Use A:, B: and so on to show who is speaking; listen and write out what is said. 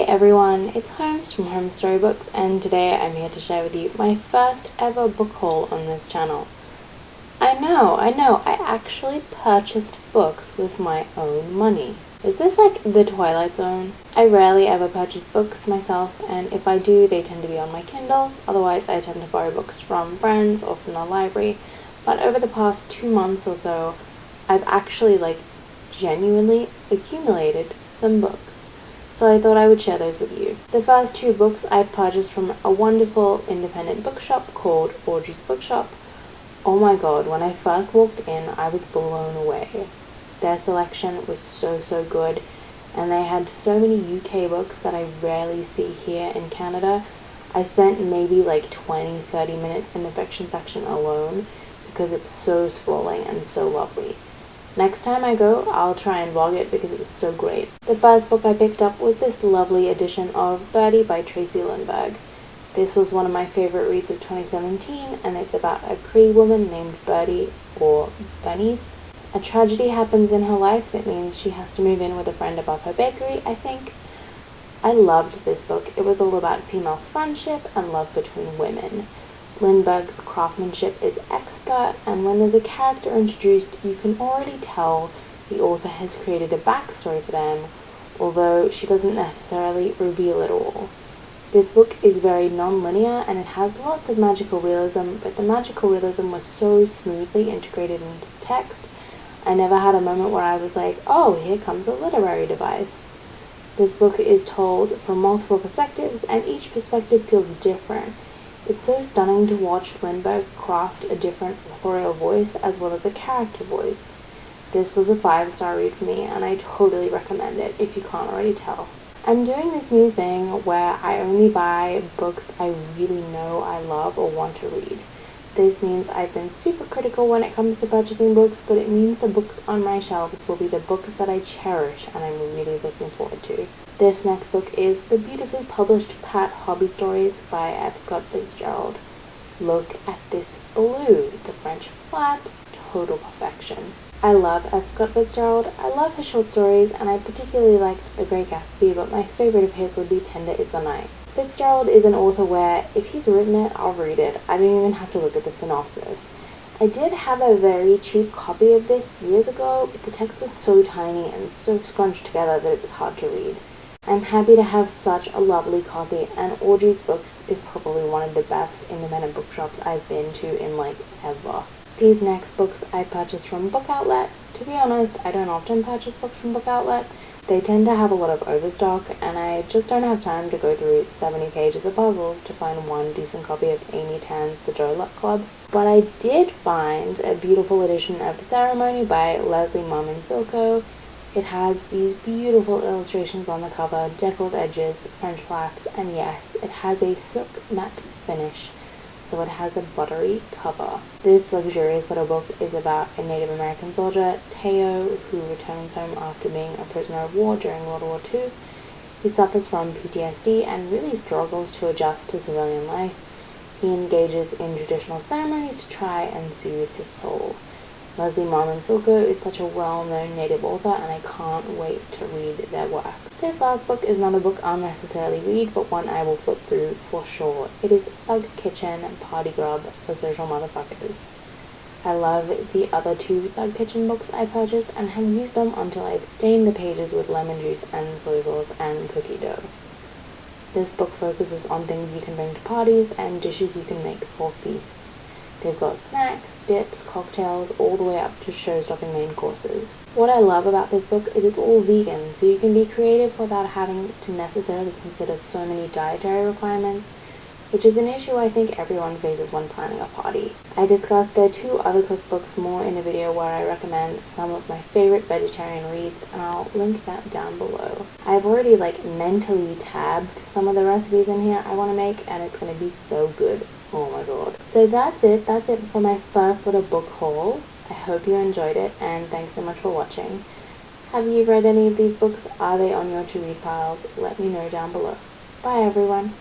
A: Hey everyone, it's Holmes from Holmes Storybooks, and today I'm here to share with you my first ever book haul on this channel. I know, I actually purchased books with my own money. Is this like the Twilight Zone? I rarely ever purchase books myself, and if I do, they tend to be on my Kindle. Otherwise, I tend to borrow books from friends or from the library. But over the past 2 months or so, I've actually genuinely accumulated some books. So I thought I would share those with you. The first 2 books I purchased from a wonderful independent bookshop called Audrey's Bookshop. Oh my god, when I first walked in, I was blown away. Their selection was so good, and they had so many UK books that I rarely see here in Canada. I spent maybe 20-30 minutes in the fiction section alone because it was so sprawling and so lovely. Next time I go, I'll try and vlog it because it was so great. The first book I picked up was this lovely edition of Birdie by Tracey Lindberg. This was one of my favorite reads of 2017, and it's about a Cree woman named Birdie, or Bunnies. A tragedy happens in her life that means she has to move in with a friend above her bakery, I think. I loved this book. It was all about female friendship and love between women. Lindberg's craftsmanship is expert, and when there's a character introduced, you can already tell the author has created a backstory for them, although she doesn't necessarily reveal it all. This book is very non-linear, and it has lots of magical realism, but the magical realism was so smoothly integrated into the text, I never had a moment where I was like, oh, here comes a literary device. This book is told from multiple perspectives, and each perspective feels different. It's so stunning to watch Lindberg craft a different authorial voice as well as a character voice. This was a 5-star read for me, and I totally recommend it if you can't already tell. I'm doing this new thing where I only buy books I really know I love or want to read. This means I've been super critical when it comes to purchasing books, but it means the books on my shelves will be the books that I cherish and I'm really looking forward to. This next book is the beautifully published Pat Hobby Stories by F. Scott Fitzgerald. Look at this blue, the French flaps, total perfection. I love F. Scott Fitzgerald. I love his short stories, and I particularly liked The Great Gatsby, but my favorite of his would be Tender is the Night. Fitzgerald is an author where, if he's written it, I'll read it. I don't even have to look at the synopsis. I did have a very cheap copy of this years ago, but the text was so tiny and so scrunched together that it was hard to read. I'm happy to have such a lovely copy, and Audrey's Books is probably one of the best independent bookshops I've been to in ever. These next books I purchased from Book Outlet. To be honest, I don't often purchase books from Book Outlet. They tend to have a lot of overstock, and I just don't have time to go through 70 pages of puzzles to find one decent copy of Amy Tan's The Joy Luck Club. But I did find a beautiful edition of Ceremony by Marmon Silko. It has these beautiful illustrations on the cover, deckled edges, French flaps, and yes, it has a silk matte finish, so it has a buttery cover. This luxurious little book is about a Native American soldier, Teo, who returns home after being a prisoner of war during World War II. He suffers from PTSD and really struggles to adjust to civilian life. He engages in traditional ceremonies to try and soothe his soul. Marmon Silko is such a well-known Native author, and I can't wait to read their work. This last book is not a book I'll necessarily read, but one I will flip through for sure. It is Thug Kitchen Party Grub for Social Motherfuckers. I love the other 2 Thug Kitchen books I purchased and have used them until I've stained the pages with lemon juice and soy sauce and cookie dough. This book focuses on things you can bring to parties and dishes you can make for feasts. They've got snacks, dips, cocktails, all the way up to show-stopping main courses. What I love about this book is it's all vegan, so you can be creative without having to necessarily consider so many dietary requirements, which is an issue I think everyone faces when planning a party. I discussed their 2 other cookbooks more in a video where I recommend some of my favorite vegetarian reads, and I'll link that down below. I've already mentally tabbed some of the recipes in here I want to make, and it's going to be so good. Oh my god. So that's it for my first little book haul. I hope you enjoyed it, and thanks so much for watching. Have you read any of these books? Are they on your to-read piles? Let me know down below. Bye everyone.